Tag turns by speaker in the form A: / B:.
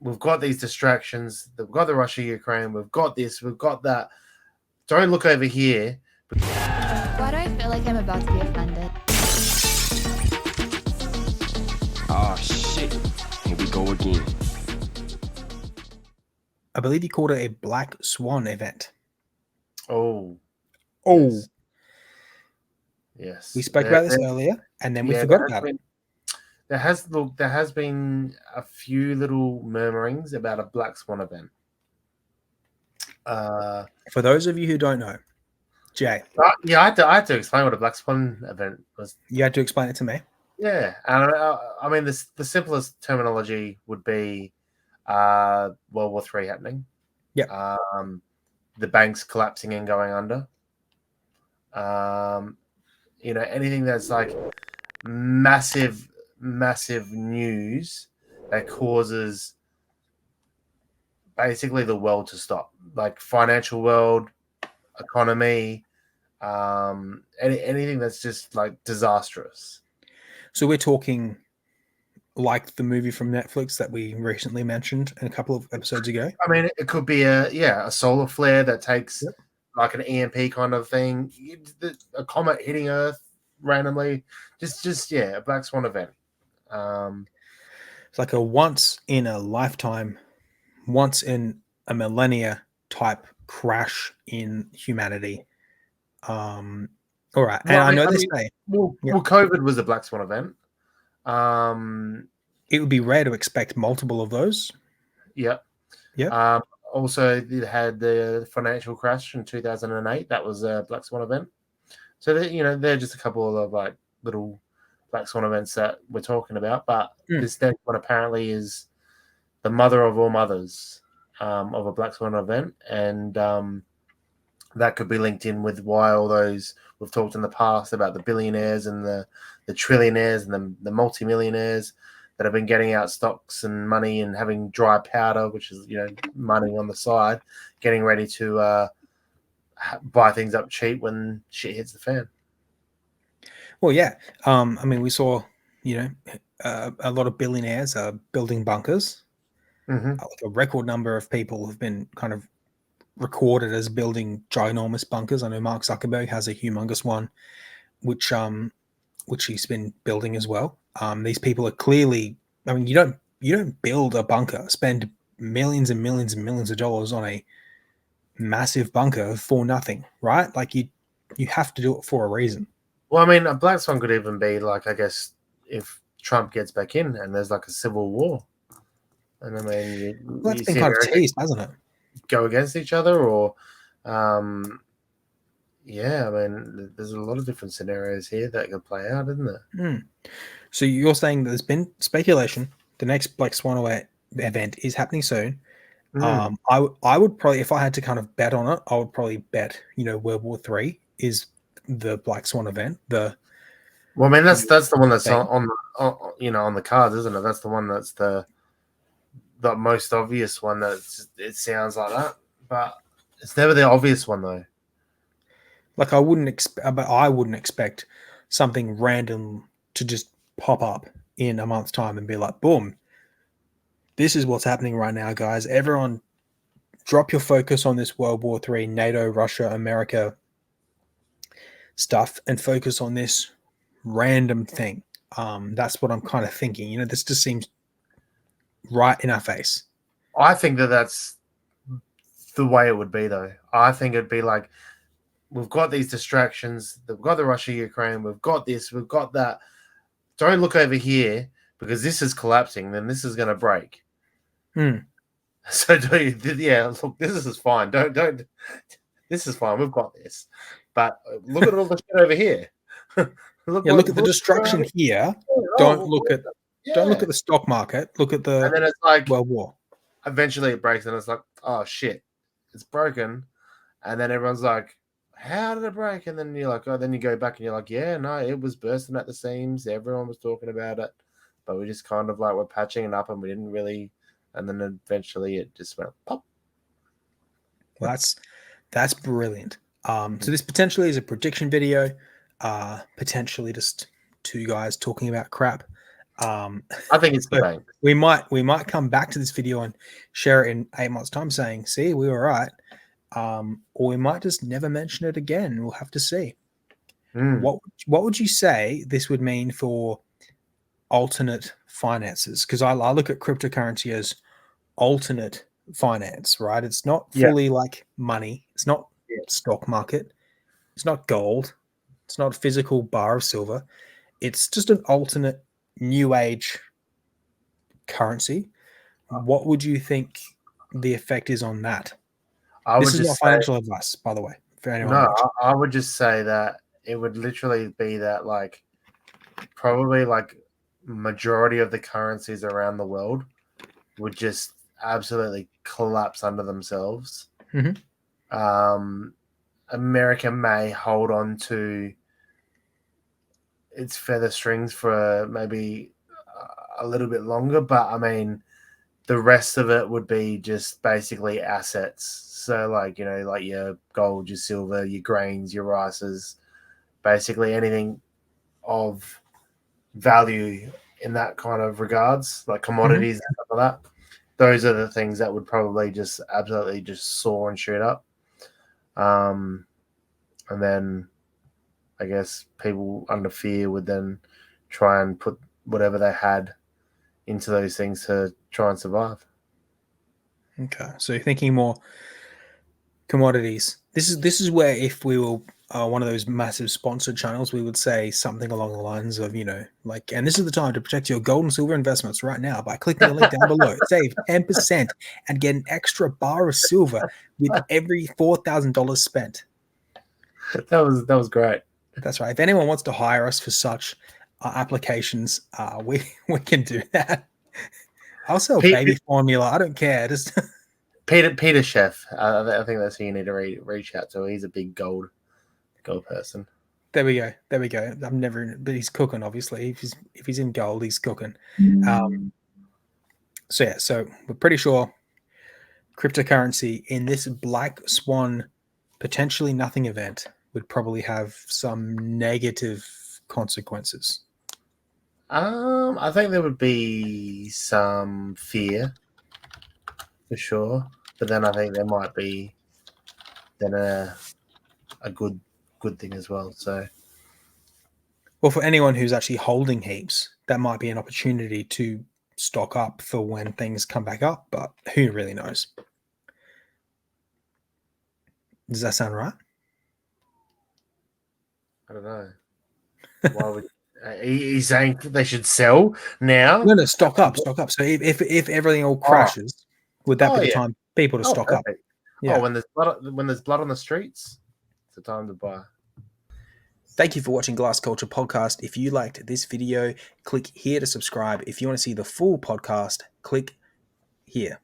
A: we've got these distractions. We've got the Russia Ukraine. We've got this. We've got that. Don't look over here.
B: Why do I feel like I'm about to be offended?
C: Oh shit. Here we go again.
D: I believe he called it a Black Swan event.
A: Oh.
D: Oh.
A: Yes.
D: We spoke about this earlier, and then we forgot about it.
A: There has been a few little murmurings about a Black Swan event.
D: For those of you who don't know, Jay.
A: Yeah, I had to explain what a Black Swan event was.
D: You had to explain it to me.
A: Yeah, and I mean the simplest terminology would be World War III happening.
D: Yeah.
A: The banks collapsing and going under. Anything that's like massive news that causes basically the world to stop, like financial world, economy, anything that's just like disastrous.
D: So we're talking like the movie from Netflix that we recently mentioned a couple of episodes ago.
A: I mean, it could be a solar flare that takes like an EMP kind of thing, a comet hitting Earth randomly, just a Black Swan event.
D: It's like a once in a lifetime, once in a millennia type crash in humanity. All right, and I know they say
A: COVID was a Black Swan event.
D: It would be rare to expect multiple of those.
A: Yep.
D: Yeah.
A: Also, it had the financial crash in 2008. That was a Black Swan event. So they're just a couple of like little Black Swan events that we're talking about. But this next one apparently is the mother of all mothers of a Black Swan event, and that could be linked in with why all those we've talked in the past about the billionaires and the trillionaires and the multimillionaires that have been getting out stocks and money and having dry powder, which is money on the side, getting ready to buy things up cheap when shit hits the fan.
D: Well, yeah. I mean, we saw a lot of billionaires are building bunkers.
A: Mm-hmm.
D: Like a record number of people have been kind of recorded as building ginormous bunkers. I know Mark Zuckerberg has a humongous one, which he's been building as well. These people are clearly, I mean, you don't build a bunker, spend millions and millions and millions of dollars on a massive bunker for nothing, right? Like you have to do it for a reason.
A: Well, I mean, a Black Swan could even be like, I guess, if Trump gets back in and there's like a civil war. And I mean,
D: that's been kind of teased, hasn't it?
A: Go against each other, or I mean, there's a lot of different scenarios here that could play out, isn't there?
D: So you're saying there's been speculation the next Black Swan event is happening soon. I would probably, if I had to kind of bet on it, I would probably bet World War III is the Black Swan event. Well,
A: I mean, that's the one that's on the cards, isn't it? That's the one that's the most obvious one. It sounds like that, but it's never the obvious one though.
D: Like I wouldn't expect something random to just pop up in a month's time and be like, boom, this is what's happening right now, guys. Everyone drop your focus on this World War III, NATO, Russia, America stuff and focus on this random thing. That's what I'm kind of thinking. This just seems right in our face.
A: I think that's the way it would be, though. I think it'd be like, we've got these distractions. We've got the Russia Ukraine. We've got this. We've got that. Don't look over here because this is collapsing. Then this is going to break. So look, this is fine. Don't. This is fine. We've got this. But look at all the shit over here.
D: Look at the destruction here. Don't look at the stock market. Look at the.
A: And then it's like
D: World War.
A: Eventually it breaks, and it's like, oh shit, it's broken. And then everyone's like, how did it break? And then you're like, oh, then you go back and you're like, yeah, no, it was bursting at the seams. Everyone was talking about it, but we just kind of like we're patching it up, and we didn't really. And then eventually it just went pop.
D: Well, that's brilliant. So this potentially is a prediction video, potentially just two guys talking about crap.
A: I think it's the
D: So
A: bank.
D: we might come back to this video and share it in 8 months' time, saying, "See, we were right," or we might just never mention it again. We'll have to see. What would you say this would mean for alternate finances? Because I look at cryptocurrency as alternate finance, right? It's not
A: Yeah.
D: fully like money. It's not stock market. It's not gold. It's not a physical bar of silver. It's just an alternate new age currency. What would you think the effect is on that?
A: I
D: This
A: would
D: is not
A: just say,
D: financial advice, by the way, for anyone
A: no,
D: watching.
A: I would just say that it would literally be that, like, probably like majority of the currencies around the world would just absolutely collapse under themselves.
D: Mhm.
A: America may hold on to its feather strings for maybe a little bit longer, but I mean, the rest of it would be just basically assets. So, like, like your gold, your silver, your grains, your rices, basically anything of value in that kind of regards, like commodities and stuff like that. Those are the things that would probably just absolutely just soar and shoot up. And then I guess people under fear would then try and put whatever they had into those things to try and survive.
D: Okay, so you're thinking more commodities. This is where if we were one of those massive sponsored channels, we would say something along the lines of, like, and this is the time to protect your gold and silver investments right now by clicking the link down below. Save 10% and get an extra bar of silver with every $4,000 spent.
A: That was great.
D: That's right. If anyone wants to hire us for such applications, we can do that. I'll sell baby formula. I don't care. Just
A: Peter Chef. I think that's who you need to reach out to. He's a big gold person.
D: There we go. But he's cooking. Obviously, if he's in gold, he's cooking. So we're pretty sure cryptocurrency in this Black Swan, potentially nothing event would probably have some negative consequences.
A: I think there would be some fear for sure, but then I think there might be then a good thing as well. So,
D: well, for anyone who's actually holding heaps, that might be an opportunity to stock up for when things come back up. But who really knows? Does that sound right?
A: I don't know. Why would he's saying they should sell now?
D: No, stock up. So if everything all crashes, would that be the time people to stock up?
A: Yeah. When there's blood on the streets, it's the time to buy.
D: Thank you for watching Glass Culture Podcast. If you liked this video, click here to subscribe. If you want to see the full podcast, click here.